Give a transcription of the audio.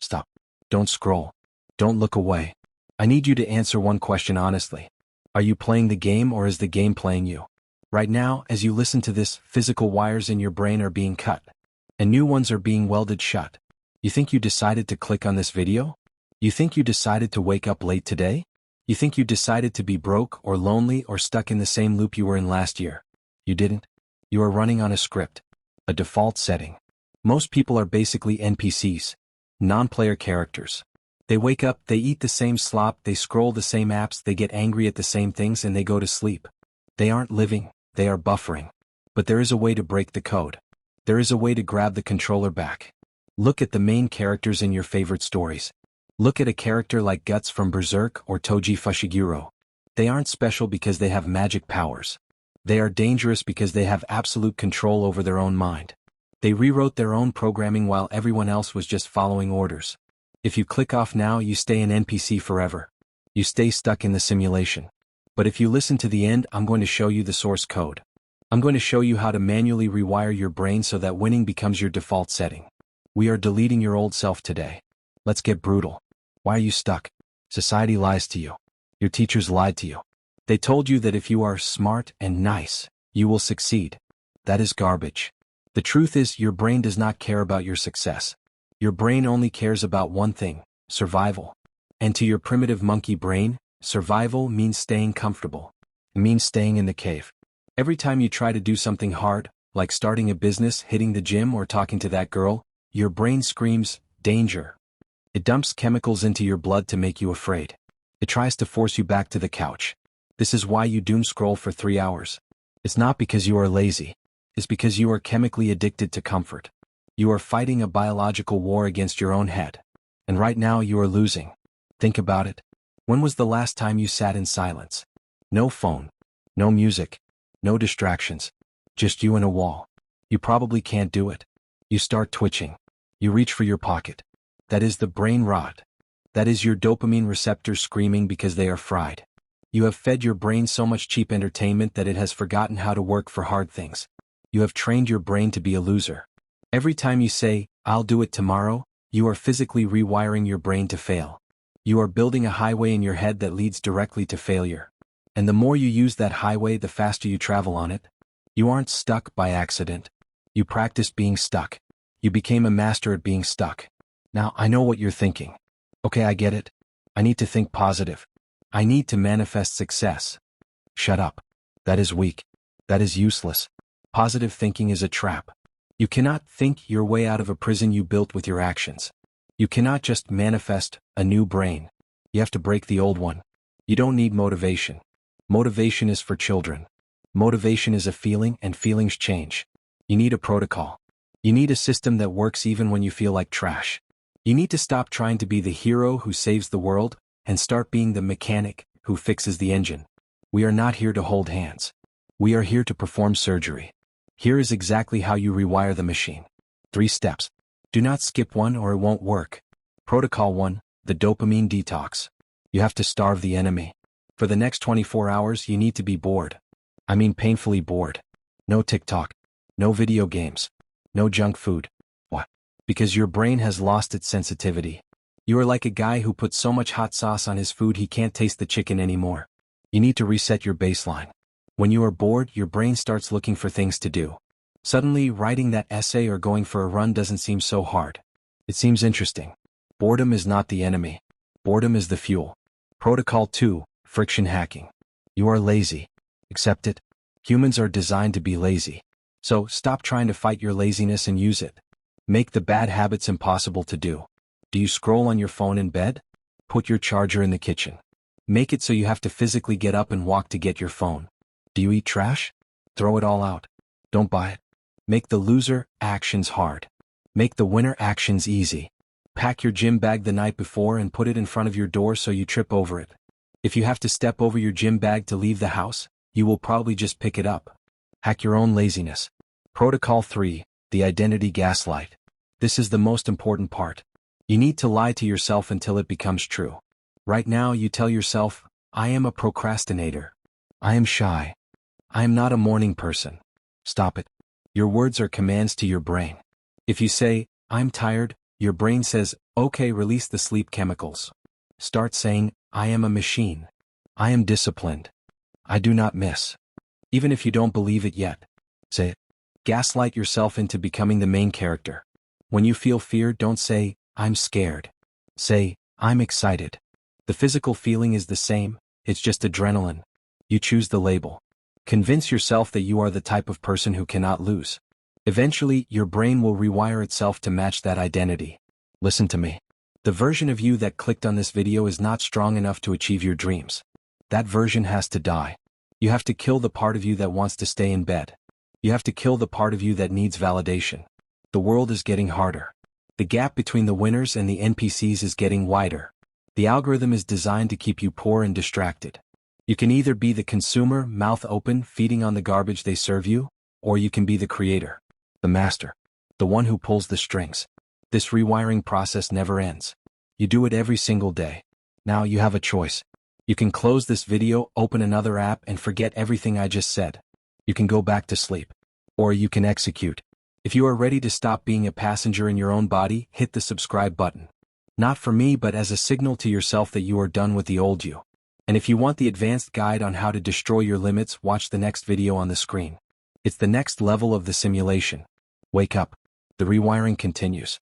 Stop. Don't scroll. Don't look away. I need you to answer one question honestly. Are you playing the game or is the game playing you? Right now, as you listen to this, physical wires in your brain are being cut, and new ones are being welded shut. You think you decided to click on this video? You think you decided to wake up late today? You think you decided to be broke or lonely or stuck in the same loop you were in last year? You didn't. You are running on a script, a default setting. Most people are basically NPCs, non-player characters. They wake up, they eat the same slop, they scroll the same apps, they get angry at the same things, and they go to sleep. They aren't living, they are buffering. But there is a way to break the code. There is a way to grab the controller back. Look at the main characters in your favorite stories. Look at a character like Guts from Berserk or Toji Fushiguro. They aren't special because they have magic powers. They are dangerous because they have absolute control over their own mind. They rewrote their own programming while everyone else was just following orders. If you click off now, you stay an NPC forever. You stay stuck in the simulation. But if you listen to the end, I'm going to show you the source code. I'm going to show you how to manually rewire your brain so that winning becomes your default setting. We are deleting your old self today. Let's get brutal. Why are you stuck? Society lies to you. Your teachers lied to you. They told you that if you are smart and nice, you will succeed. That is garbage. The truth is, your brain does not care about your success. Your brain only cares about one thing: survival. And to your primitive monkey brain, survival means staying comfortable. It means staying in the cave. Every time you try to do something hard, like starting a business, hitting the gym, or talking to that girl, your brain screams, danger. It dumps chemicals into your blood to make you afraid. It tries to force you back to the couch. This is why you doom scroll for 3 hours. It's not because you are lazy. It's because you are chemically addicted to comfort. You are fighting a biological war against your own head. And right now you are losing. Think about it. When was the last time you sat in silence? No phone. No music. No distractions. Just you and a wall. You probably can't do it. You start twitching. You reach for your pocket. That is the brain rot. That is your dopamine receptors screaming because they are fried. You have fed your brain so much cheap entertainment that it has forgotten how to work for hard things. You have trained your brain to be a loser. Every time you say, "I'll do it tomorrow," you are physically rewiring your brain to fail. You are building a highway in your head that leads directly to failure. And the more you use that highway, the faster you travel on it. You aren't stuck by accident. You practiced being stuck. You became a master at being stuck. Now, I know what you're thinking. Okay, I get it. I need to think positive. I need to manifest success. Shut up. That is weak. That is useless. Positive thinking is a trap. You cannot think your way out of a prison you built with your actions. You cannot just manifest a new brain. You have to break the old one. You don't need motivation. Motivation is for children. Motivation is a feeling, and feelings change. You need a protocol. You need a system that works even when you feel like trash. You need to stop trying to be the hero who saves the world and start being the mechanic who fixes the engine. We are not here to hold hands. We are here to perform surgery. Here is exactly how you rewire the machine. 3 steps. Do not skip one or it won't work. Protocol 1, the dopamine detox. You have to starve the enemy. For the next 24 hours, you need to be bored. I mean painfully bored. No TikTok. No video games. No junk food. What? Because your brain has lost its sensitivity. You are like a guy who put so much hot sauce on his food he can't taste the chicken anymore. You need to reset your baseline. When you are bored, your brain starts looking for things to do. Suddenly, writing that essay or going for a run doesn't seem so hard. It seems interesting. Boredom is not the enemy. Boredom is the fuel. Protocol 2, friction hacking. You are lazy. Accept it. Humans are designed to be lazy. So, stop trying to fight your laziness and use it. Make the bad habits impossible to do. Do you scroll on your phone in bed? Put your charger in the kitchen. Make it so you have to physically get up and walk to get your phone. Do you eat trash? Throw it all out. Don't buy it. Make the loser actions hard. Make the winner actions easy. Pack your gym bag the night before and put it in front of your door so you trip over it. If you have to step over your gym bag to leave the house, you will probably just pick it up. Hack your own laziness. Protocol 3, the identity gaslight. This is the most important part. You need to lie to yourself until it becomes true. Right now you tell yourself, "I am a procrastinator. I am shy. I am not a morning person." Stop it. Your words are commands to your brain. If you say, "I'm tired," your brain says, Okay, release the sleep chemicals. Start saying, I am a machine. I am disciplined. I do not miss. Even if you don't believe it yet, say it. Gaslight yourself into becoming the main character. When you feel fear, don't say, I'm scared. Say, I'm excited. The physical feeling is the same, it's just adrenaline. You choose the label. Convince yourself that you are the type of person who cannot lose. Eventually, your brain will rewire itself to match that identity. Listen to me. The version of you that clicked on this video is not strong enough to achieve your dreams. That version has to die. You have to kill the part of you that wants to stay in bed. You have to kill the part of you that needs validation. The world is getting harder. The gap between the winners and the NPCs is getting wider. The algorithm is designed to keep you poor and distracted. You can either be the consumer, mouth open, feeding on the garbage they serve you, or you can be the creator, the master, the one who pulls the strings. This rewiring process never ends. You do it every single day. Now you have a choice. You can close this video, open another app, and forget everything I just said. You can go back to sleep. Or you can execute. If you are ready to stop being a passenger in your own body, hit the subscribe button. Not for me, but as a signal to yourself that you are done with the old you. And if you want the advanced guide on how to destroy your limits, watch the next video on the screen. It's the next level of the simulation. Wake up. The rewiring continues.